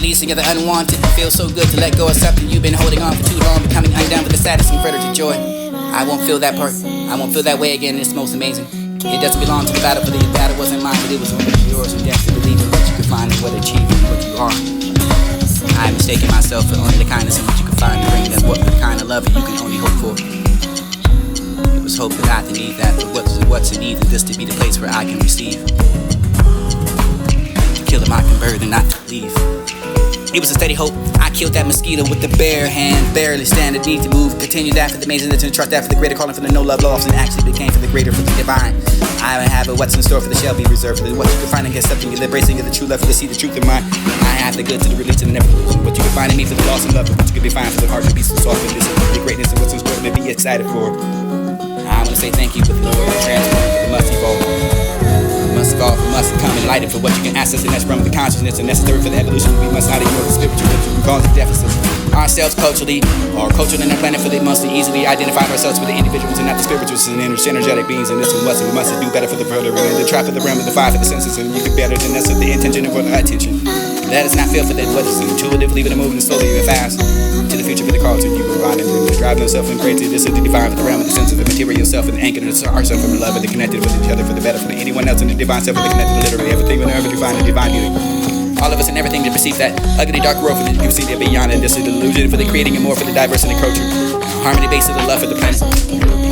Releasing of the unwanted. Feels so good to let go of something you've been holding on for too long. Becoming undone with the saddest and further to joy. I won't feel that part. I won't feel that way again. It's most amazing. It doesn't belong to the battle, for the battle wasn't mine, but it was only yours. And that's to believe in what you could find and what achieve and what you are. I mistaken myself for only the kindness in what you could find to bring them what the kind of love that you can only hope for. It was hope that I could need that, but what's in need of this to be the place where I can receive. To kill a mockingbird and not to leave. It was a steady hope. I killed that mosquito with the bare hand. Barely stand the need to move. Continued after the amazing and trust after the greater, calling for the no love lost, and actually became for the greater, for the divine. I have it, what's in store for the shall be reserved for the what you can find and get something, the embracing of the true love for the see the truth in mind. I have the good to the release and the never losing. What you can find in me for the loss and love, and what you can be fine for the heart to be so soft and this is the greatness and what's in store to be excited for. I want to say thank you with love and transform for the must evolve. Must evolve, must come enlightened for what you can access, and that's from the consciousness and necessary for the evolution. We must not ignore the spiritual cause of deficits. Ourselves culturally, or cultural in the planet, for they must easily identify ourselves with the individuals and not the spirituals and energetic beings. And this is what we must do better for the further, the trap of the realm of the five for the senses, and you can better than that's of the intention and for the attention. Let us not feel for that what is intuitive, leaving it moving slowly and fast to the future for the call to you provide and driving yourself and pray to this is the divine for the realm of the senses, the material self and the anchor to ourselves from the love and the connected with each other for the better for anyone else in the divine self and the connected literally everything whenever you find the divine beauty. All of us and everything to perceive that ugly dark world for the you see there beyond, and this is the illusion for the creating and more for the diverse and the culture. Harmony based of the love for the planet.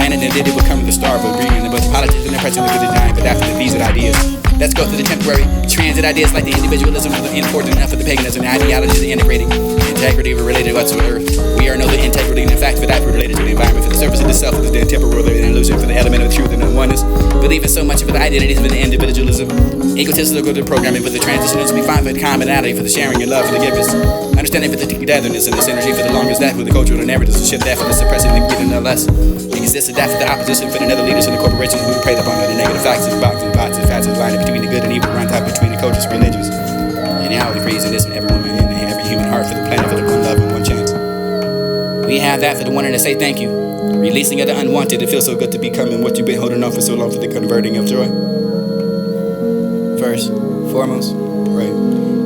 Planet and then it will come with the star of breathing and the politics and the pressure of the design, but after the visa ideas. Let's go through the temporary transit ideas like the individualism of the important enough for the paganism, the ideology, the integrating, the integrity of related to what's on earth. We are no the integrity, and in fact, for that we're related to the environment, for the surface of the self, for the temporal, the illusion, for the element of the truth and the oneness. Believing so much of the identities for the individualism, egotistical to the programming for the transition, as we find for the commonality, for the sharing and love, for the givers. Understanding for the togetherness and this energy for the longest that for the cultural narratives, the shift that for the suppressing, the giving no less. It exists that for the opposition, for the other leaders and the corporations who prey upon the negative facts and boxes, bots and fats and lining between the good and evil, run type between the cultures, religions. And now the praise in this and every woman and every human heart for the planet, for the one love and one chance. We have that for the one to say thank you. Releasing of the unwanted, it feels so good to be coming what you've been holding on for so long for the converting of joy. First, foremost, pray,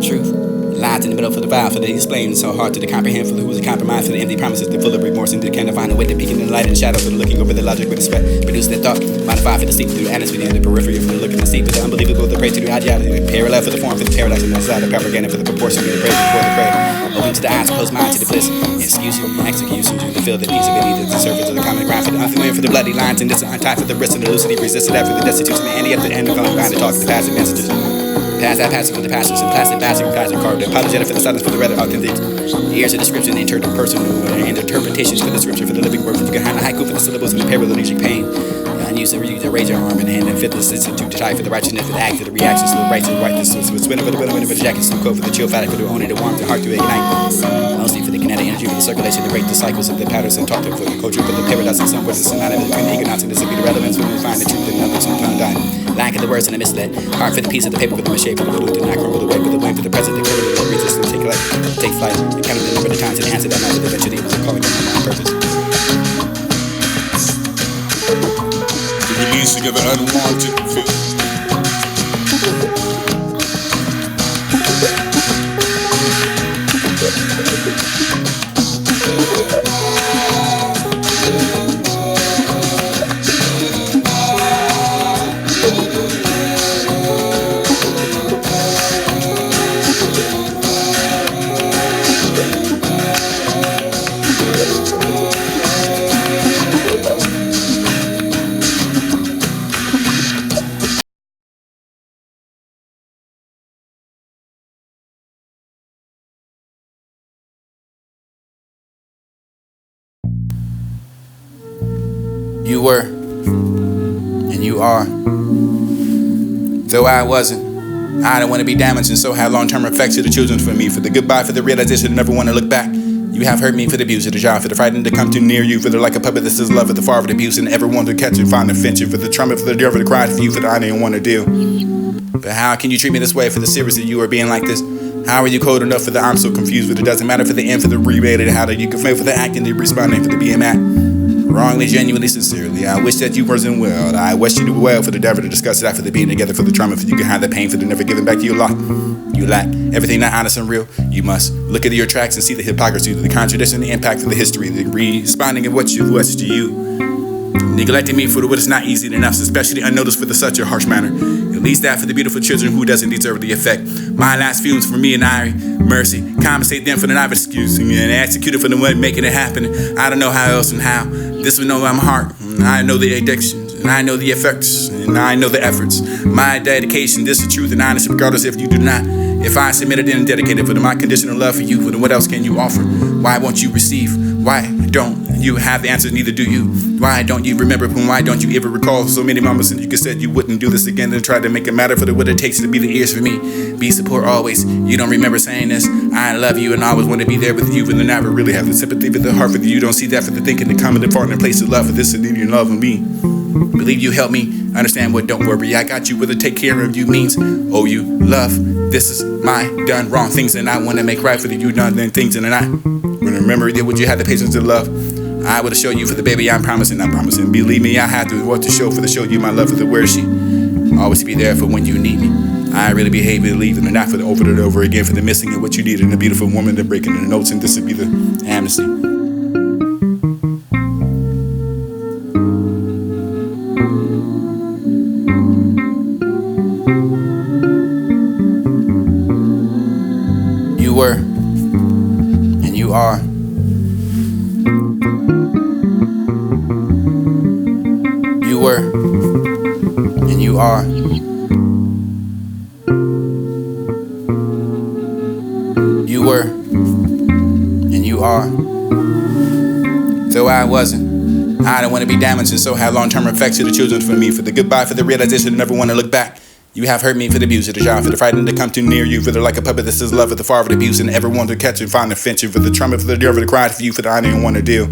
truth. Lies in the middle for the vow, for the explain, so hard to the comprehend, for the who's a compromise, for the empty promises, the full of remorse, and the can't find a way to peek in the light and shadow, for the looking over the logic with the sweat, produce that thought, modify for the sleep through the atmosphere and the periphery, for the looking to see, for the unbelievable, the pray to the ideology, the parallel for the form, for the paradox, and the side, the propaganda, for the proportion, for the praise before the prayer, open to the eyes, close mind to the bliss, execution, execution, to feel the peace of beneath the surface of the common ground, for the unfamiliar, for the bloody lines, and this untied for the wrist and the lucid, resisted that for the destitution, and the end of the grind, the talk, the passive messages. Pass that passage for the pastors and plastic bashing plastic card. Apologetic for the silence for the rather authentic. The ears of the scripture and the interpreted personal and interpretations for the scripture for the living word for the behind the haiku for the syllables and the paralytic pain. Unused to raise your arm and hand and fit the system to tie for the righteousness for the act for the reactions to the rights and rightness for the winner for the winner for the jacket so coat for the chill fabric for the owner the warmth the heart to ignite. Mostly for the kinetic energy for the circulation the rate the cycles of the patterns and talk for the culture for the paradox and some words the synonymous between the economics and this will be the relevance when we find the truth and numbers and tongue die. Lack of the words in the midst of that. Heart for the piece of the paper for the mache for the blue to not crumble away for the wind for the present the curve the resistance take flight and count the number of times and answer that matter eventually was calling on my purpose. The releasing of the unwanted feels. You were, and you are. Though I wasn't, I don't want to be damaged and so have long-term effects to the children for me. For the goodbye, for the realization to never want to look back. You have hurt me for the abuse of the job, for the frightened to come too near you, for the like a puppet that says love, for the far of the abuse and everyone to catch and find and fence you, for the trauma, for the dear, for the cry for you, for the I didn't want to deal. But how can you treat me this way for the serious that you are being like this? How are you cold enough for the I'm so confused, but it doesn't matter for the end, for the re-rated, how do you confirm for the acting, the responding, for the being mad? Wrongly, genuinely, sincerely. I wish that you wasn't well. I wish you were well for the devil to discuss it after the being together for the trauma, for you can have the pain for the never giving back to your lot. You lack everything not honest and real. You must look at your tracks and see the hypocrisy, the contradiction, the impact of the history, the responding of what's to you. Neglecting me for what is not easy enough, especially unnoticed for such a harsh manner. At least that for the beautiful children who doesn't deserve the effect. My last feelings for me and I, mercy. Compensate them for the not excusing me and execute it for the one making it happen. I don't know how else and how. This will know I'm heart. I know the addictions, and I know the effects, and I know the efforts. My dedication, this is truth and honesty, regardless if you do not. If I submitted and dedicated for my conditional love for you, then what else can you offer? Why won't you receive? Why don't you have the answers, neither do you? Why don't you remember? Why don't you ever recall so many moments and you said you wouldn't do this again and try to make it matter for what it takes to be the ears for me? Be support always. You don't remember saying this. I love you and always want to be there with you, but then never really have the sympathy for the heart for you. Don't see that for the thinking, the coming, the part, and place of love for this and needing love of me. Believe you help me understand what don't worry. I got you, whether take care of you means oh you love. This is my done wrong things and I want to make right for the you done things and I remember that would you have the patience to love. I would show you for the baby I'm promising. Believe me, I have to what to show for the show you my love for the where she always be there for when you need me. I really behave believing and not for the over and over again for the missing and what you need and the beautiful woman that breaking the notes and this would be the amnesty. You were, and you are. You were, and you are. You were, and you are. Though I wasn't, I don't want to be damaged and so have long-term effects to the children for me, for the goodbye, for the realization to never want to look back. You have hurt me for the abuse of the job, for the frightened to come too near you, for the like a puppet that says love, for the far of the abuse, and everyone to catch and find offensive, for the trauma, for the deal, for the cry for you, for the I didn't want to deal.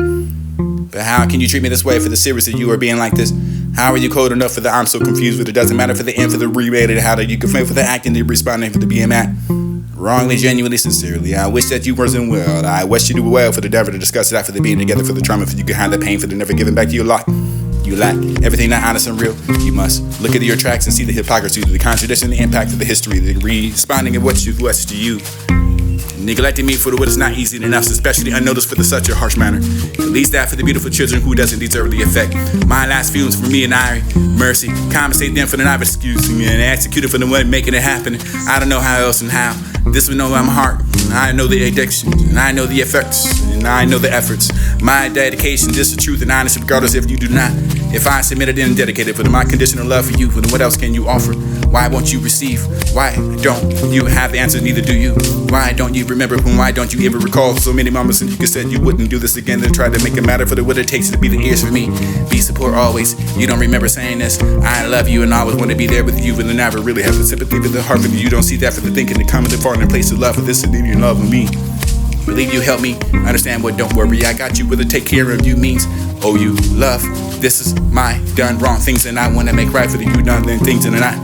But how can you treat me this way for the serious that you are being like this? How are you cold enough for the I'm so confused, but it doesn't matter for the end, for the re-rated, how do you confirm for the acting, the responding, for the being at? Wrongly, genuinely, sincerely. I wish that you wasn't well. I wish you were well for the devil to discuss it after the being together for the trauma, for you can have the pain for the never giving back to your lot. You lack everything not honest and real. You must look at your tracks and see the hypocrisy, the contradiction, the impact of the history, the responding of what's to you. Neglecting me for what is not easy enough, especially unnoticed for such a harsh manner. At least that for the beautiful children who doesn't deserve the effect. My last feelings for me and I, mercy. Compensate them for the not excusing me and execute it for the one making it happen. I don't know how else and how. This will know I'm heart. I know the addictions, and I know the effects, and I know the efforts. My dedication, this is truth and honesty, regardless if you do not. If I submitted and dedicated for my conditional love for you, then what else can you offer? Why won't you receive? Why don't you have the answers, neither do you? Why don't you remember? Why don't you ever recall so many moments and you said you wouldn't do this again and try to make it matter for what it takes to be the ears for me? Be support always. You don't remember saying this. I love you and I always want to be there with you, but I never really have the sympathy for the heart for you. You don't see that for the thinking, the coming, the far, and place of love for this and needing love with me. Believe you help me understand what don't worry. I got you, whether take care of you means oh you love. This is my done wrong things and I want to make right for the you done things and I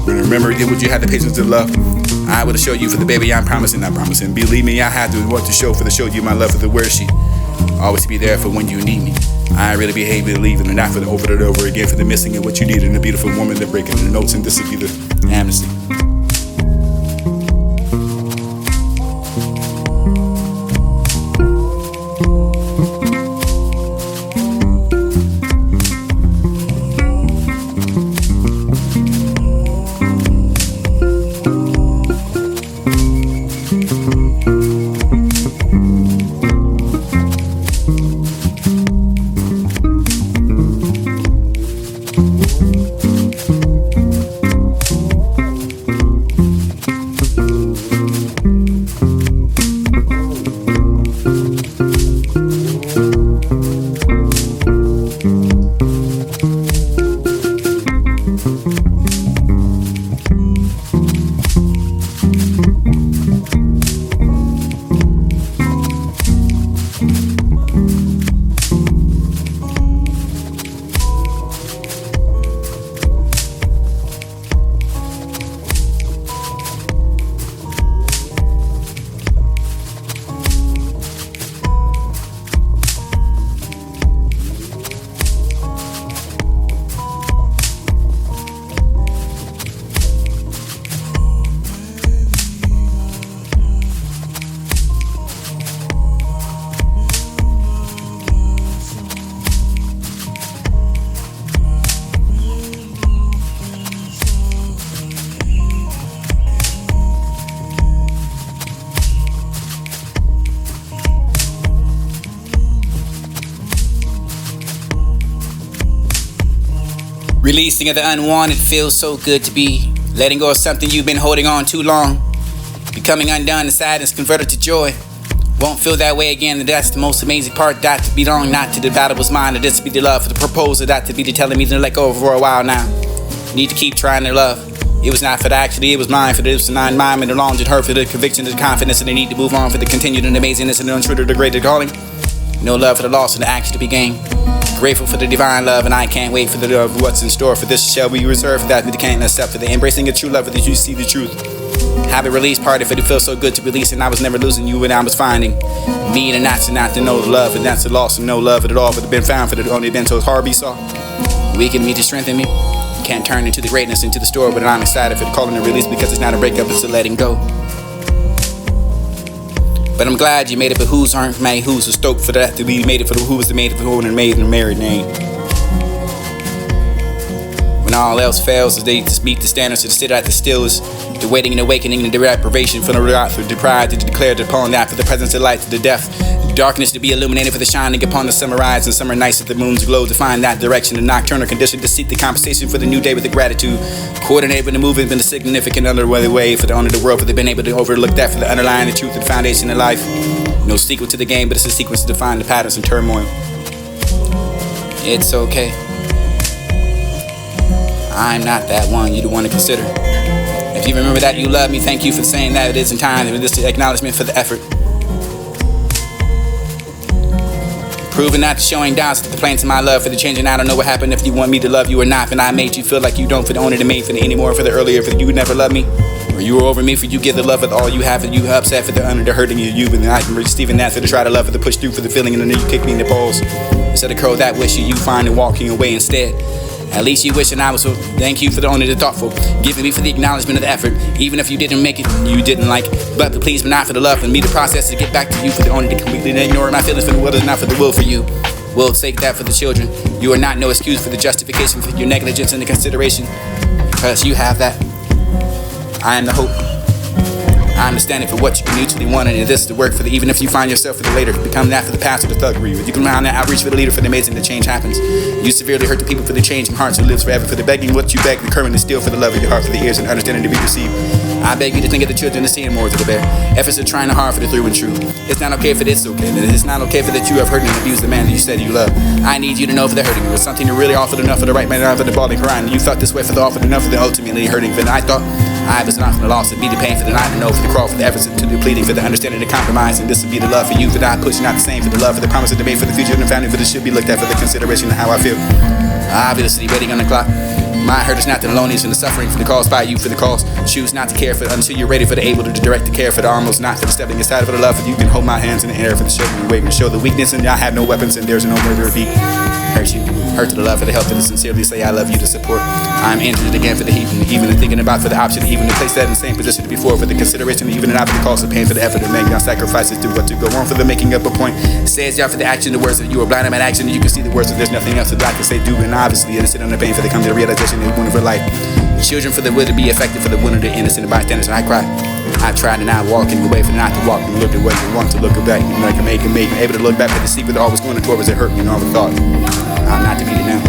remember it would you have the patience to love. I would show you for the baby I'm promising. Believe me, I have to what to show for the show you my love for the where she always be there for when you need me. I really behave believing and not for the over and over again for the missing and what you need and the beautiful woman that breaking the notes and this would be the amnesty. Releasing of the unwanted feels so good to be. Letting go of something you've been holding on too long. Becoming undone, the sadness converted to joy. Won't feel that way again, and that's the most amazing part. That to belong not to the battle's mind, or this to be the love for the proposer, that to be the telling me to let go for a while now. Need to keep trying to love. It was not for the actually, it was mine for this nine mime and the long and her for the conviction, the confidence, and the need to move on for the continued and amazingness and the untruth of the greater calling. No love for the loss and the action to be gained. Grateful for the divine love, and I can't wait for the love of what's in store. For this shall we reserve for that we can't accept, for the embracing of true love, for that you see the truth. Have a release party, for it feels so good to release, and I was never losing you when I was finding me, and not to know the love, and that's the loss of no love at all, but been found for the only been so hard be saw. Weaken me to strengthen me. Can't turn into the greatness into the store, but I'm excited for the calling and release, because it's not a breakup, it's a letting go. But I'm glad you made it, but who's aren't made, who's are stoked for that to be made it for the who was the made it for who and made in a married name. When all else fails, is they to meet the standards, to sit at the stillest, the waiting and awakening, and the deprivation for the wrath, for deprived, to declare upon that, for the presence of light, to the death, the darkness to be illuminated, for the shining upon the summer rise and summer nights, of the moon's glow, to find that direction, the nocturnal condition, to seek the compensation for the new day with the gratitude, coordinate with the movement, been the significant underway way for the honor of the world, for they've been able to overlook that, for the underlying the truth and foundation of life. No sequence to the game, but it's a sequence to define the patterns and turmoil. It's okay. I'm not that one you don't want to consider. If you remember that you love me, thank you for saying that it is in time, and this is acknowledgement for the effort. Proving not to showing doubts to the planes of my love for the changing. I don't know what happened if you want me to love you or not, and I made you feel like you don't for the only to me for the anymore for the earlier for the you would never love me, or you were over me for you give the love with all you have and you upset for the under the hurting you and I can receiving that for the try to love for the push through for the feeling and then you kick me in the balls instead of curl that wish you find and walking away instead. At least you wishing I was so. Thank you for the only the thoughtful, giving me for the acknowledgement of the effort, even if you didn't make it, you didn't like. But please, but not for the love and me, the process to get back to you for the only to completely ignore my feelings for the will is not for the will for you. We'll take that for the children. You are not no excuse for the justification for your negligence and the consideration, because you have that. I am the hope. I understand it for what you can mutually want, and this is the work for the even if you find yourself for the later, become that for the past or the thuggery. You can find that outreach for the leader for the amazing the change happens. You severely hurt the people for the changing hearts who lives forever, for the begging what you beg, the current is still for the love of your heart, for the ears and understanding to be received. I beg you to think of the children and seeing more to the bear. Efforts are trying hard for the through and true. It's not okay for this, okay. It's not okay for that you have hurt and abused the man that you said you love. I need you to know for the hurting you was something you really offered enough for the right man, for the ball and crying. You felt this way for the offered enough for the ultimately hurting. For the I thought I was not for the loss, it'd be the pain for the night to know for the crawl, for the efforts to the pleading, for the understanding, the compromise, and this would be the love for you, for the I pushing out the same, for the love, for the promise of the made for the future and the family, for the should be looked at, for the consideration of how I feel. Obviously waiting on the clock. My hurt is not the loneliness and the suffering for the cause by you for the cause. Choose not to care for until you're ready for the able to direct the care for the almost not for the stepping aside for the love for you can hold my hands in the air for the showing and wave and show the weakness and I have no weapons and there's no murder to be. Hurt you, hurt to the love for the help to sincerely say I love you to support. I'm injured again for the even thinking about for the option even to place that in the same position before for the consideration even and out for the cost of pain for the effort to make y'all sacrifices do what to go on for the making up a point. Says y'all for the action the words that you are blind about action and you can see the words that there's nothing else that I can say do and obviously innocent on the pain for the come to the realization they want for life. Children for the will to be effective for the winner, the innocent bystanders, and I cry. I tried to not walk in the way for not to walk and look at what you want to look back. You know, I can make able to look back at the secret always going towards it hurt me and all the thought. I'm not to beat it now.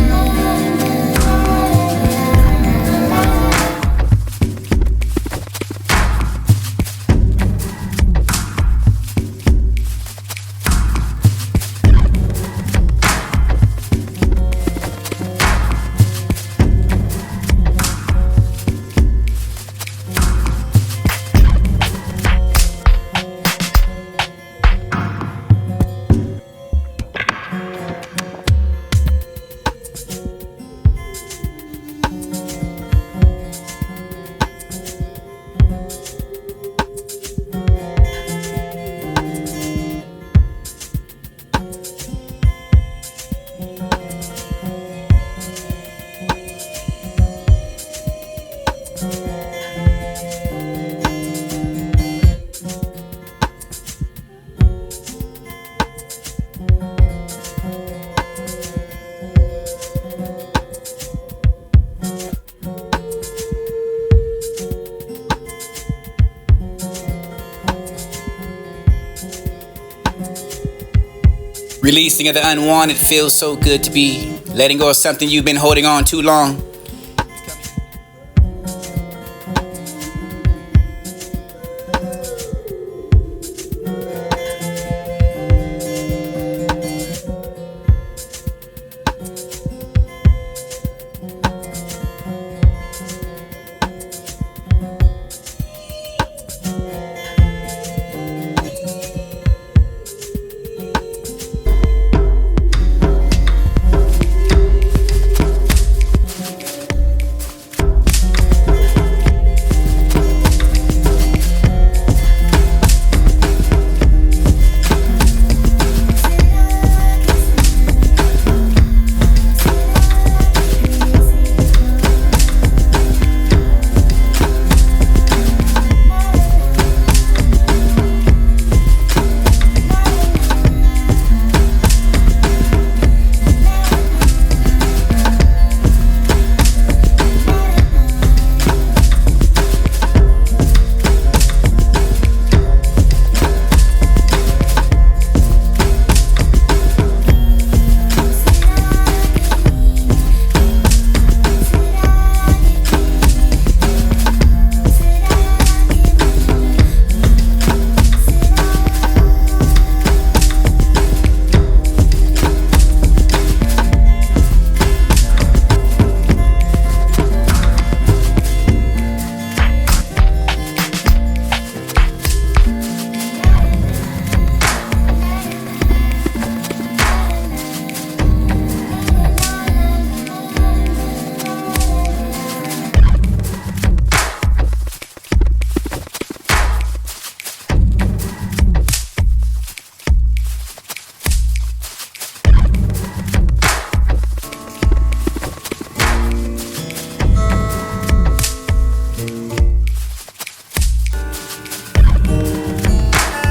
Releasing of the unwanted feels so good to be letting go of something you've been holding on too long.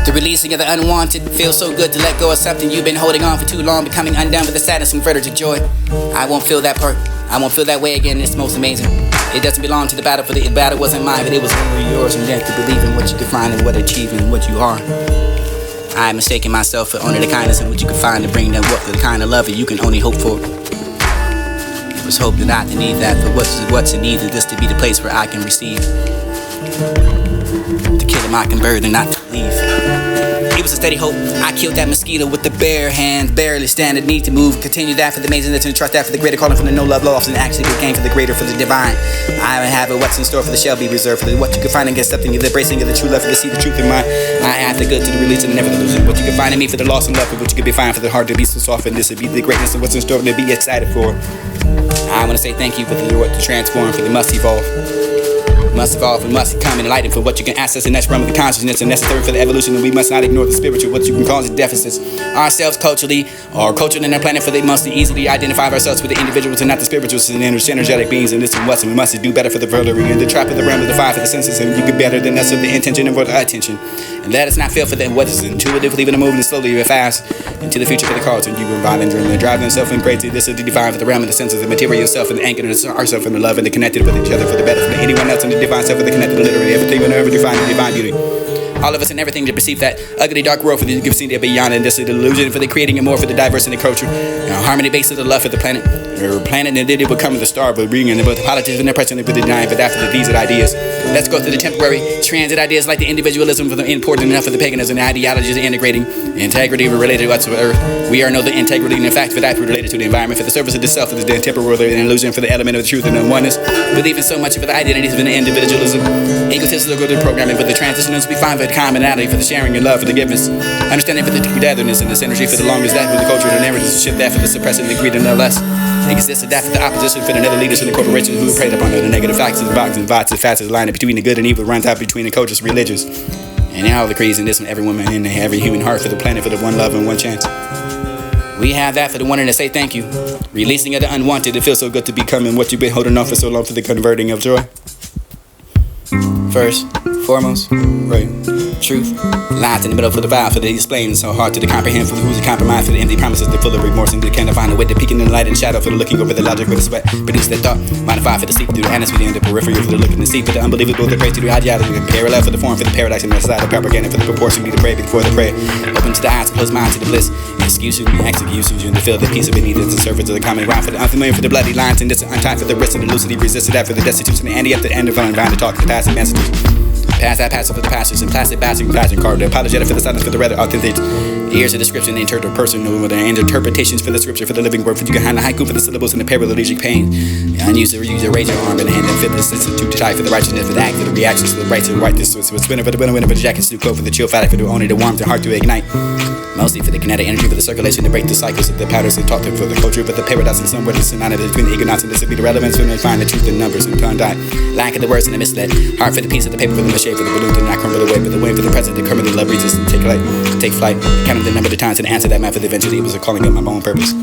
The releasing of the unwanted feels so good to let go of something you've been holding on for too long, becoming undone with the sadness and vertigo joy. I won't feel that part. I won't feel that way again. It's most amazing. It doesn't belong to the battle, for the battle wasn't mine, but it was only yours. And then to believe in what you can find and what achieve and what you are. I mistaken myself for only the kindness and what you can find to bring them what the kind of love that you can only hope for. It was hoped not to need that, but what's in need of this to be the place where I can receive. To kill a mockingbird and not to leave. It was a steady hope. I killed that mosquito with the bare hands, barely stand the need to move. Continue that for the amazingness and trust that for the greater, calling from the no love lost and actually became for the greater, for the divine. I have it, what's in store for the shall be reserved, for the what you can find and get something, you're embracing of the true love, for the see the truth in mind. I have the good to the release and never the losing. What you can find in me for the loss and love, for what you can be fine for the heart to be so soft, and this would be the greatness of what's in store to be excited for. I want to say thank you for the what to transform, for the must evolve. Must evolve and must come and enlighten for what you can access, and that's realm of the consciousness and necessary for the evolution. And we must not ignore the spiritual, what you can cause deficits. Ourselves culturally, or cultured in our planet, for they must easily identify ourselves with the individuals and not the spirituals and energetic beings. And this is what we must do better for the furthering and the trap of the realm of the five for the senses. And you can better than us of the intention and for the attention. And let us not feel for them what is intuitively even moving slowly and fast into the future for the cause. And you will violent and drive themselves in crazy. This is the divine for the realm of the senses, the material self, and the anchor of ourselves and the love and the connected with each other for the better for anyone else in the divine self, with the connected literally everything and ever define the divine beauty. All of us and everything to perceive that ugly dark world for the you can see there beyond, and this is the illusion for the creating and more for the diversity and the culture. Harmony based of the love for the planet. And then it will come the star, but bringing the politics and the present with the denying, but after the these are ideas. Let's go through the temporary transit ideas like the individualism for the important enough for the paganism and ideologies integrating the integrity related to what's earth. We are know the integrity and the fact for that related to the environment, for the service of the self, for the temporal and illusion for the element of the truth and the oneness. Believing so much of the identities of the individualism, egotism, the programming for the transition, we find for the commonality, for the sharing and love, for the forgiveness, understanding for the togetherness and the synergy, for the longest that for the culture and the narrative, shift that for the suppressing the greed and no less. Exists that for the opposition, for the other leaders in the corporations who preyed upon the negative facts and box and vices, facets lining between the good and evil, runs out between the cultures, religions, and all the crazy in this one, every woman in every human heart for the planet, for the one love and one chance. We have that for the wanting to say thank you, releasing of the unwanted. It feels so good to becoming what you've been holding on for so long, for the converting of joy. First, foremost, Right. truth lies in the middle for the vow, for the explain, so hard to comprehend, for the who's a compromise, for the empty promises, the full of remorse, and they can't find a way to peek in the light and shadow, for the looking over the logic with the sweat, produce that thought, modify for the sleep through the atmosphere and the periphery, for the looking to see, for the unbelievable, the grace to the ideology, the parallel for the form, for the paradox and the side of propaganda, for the proportion, be the prey before the prey, open to the eyes, close mind to the bliss, execution, execution, to feel the peace of beneath it, the surface of the common ground, for the unfamiliar, for the bloody lines, and this untied for the risk and the lucidity, resisted that for the destitution, and the at the end of unbound to talk to the past and messages. Pass that passive for the pastors and plastic bashing fashion card. Apologetic for the silence for the rather authentic. Ears of description, they interpret personal with their interpretations for the scripture, for the living word, for you behind the haiku, for the syllables and the paralytic pain. Unused to use a razor arm in the hand and fit the system to tie for the righteousness, for the act, for the reactions, for the right to the right. This was spinner for the winner, for the jackets to coat, for the chill fighter, for the only the warmth and heart to ignite. Mostly for the kinetic energy, for the circulation to break the cycles of the patterns and talk to for the culture, but the paradox and somewhere the synonymous between the egonauts and this would be the relevance when they find the truth in numbers and tongue die. Lack of the words and the misled. Heart for the piece of the paper, for the mache, for the balloon to not crumble away, but the wind for the present, the current, the love reaches and take flight. Take flight. Counting the number of times and answer that man for the eventually it was a calling of my own purpose.